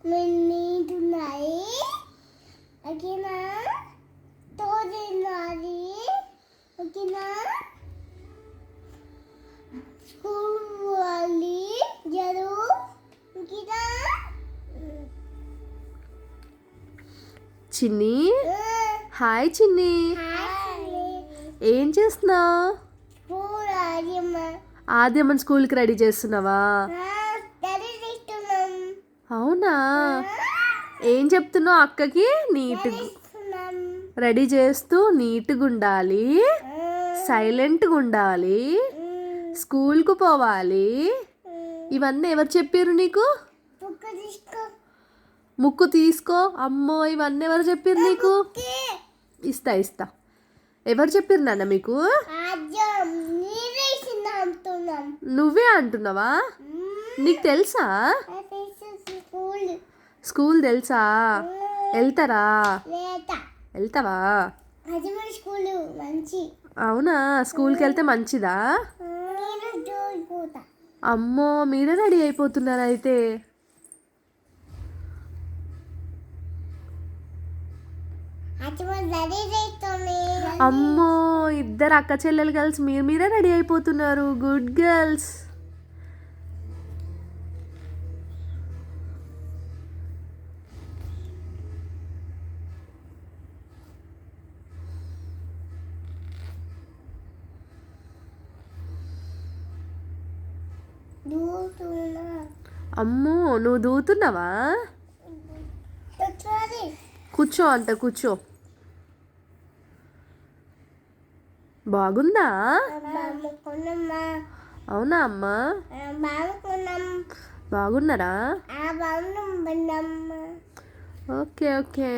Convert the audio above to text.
నీటున్నాయి ఓకేనా తోడినాలి ఓకేనా స్కూల్ పోవాలి జరువు ఓకేనా చిన్ని హాయ్ చిన్ని ఏం చేస్తున్నావు? ఆద్యమ్మని స్కూల్కి రెడీ చేస్తున్నావా? అవునా ఏం చెప్తున్నావు అక్కకి? నీట్గా రెడీ చేస్తూ నీట్గా ఉండాలి, సైలెంట్గా ఉండాలి, స్కూల్కు పోవాలి. ఇవన్నీ ఎవరు చెప్పారు నీకు? ముక్కు తీసుకో. అమ్మో ఇవన్నీ ఎవరు చెప్పారు నీకు? ఇస్తా ఇస్తా. ఎవరు చెప్పారు నాన్న మీకు? నువ్వే అంటున్నావా? నీకు తెలుసా? స్కూల్ తెలుసా? వెళ్తారా? వెళ్తావా? అవునా స్కూల్కి వెళ్తే మంచిదా? అమ్మో మీరే రెడీ అయిపోతున్నారా అయితే? అమ్మో ఇద్దరు అక్క చెల్లెలు కలిసి మీరే రెడీ అయిపోతున్నారు. Good girls. అమ్మో నువ్వు దూతున్నావా? కూర్చో అంట కూర్చో. బాగుందా? అవునా అమ్మా? బాగున్నారా? Okay okay.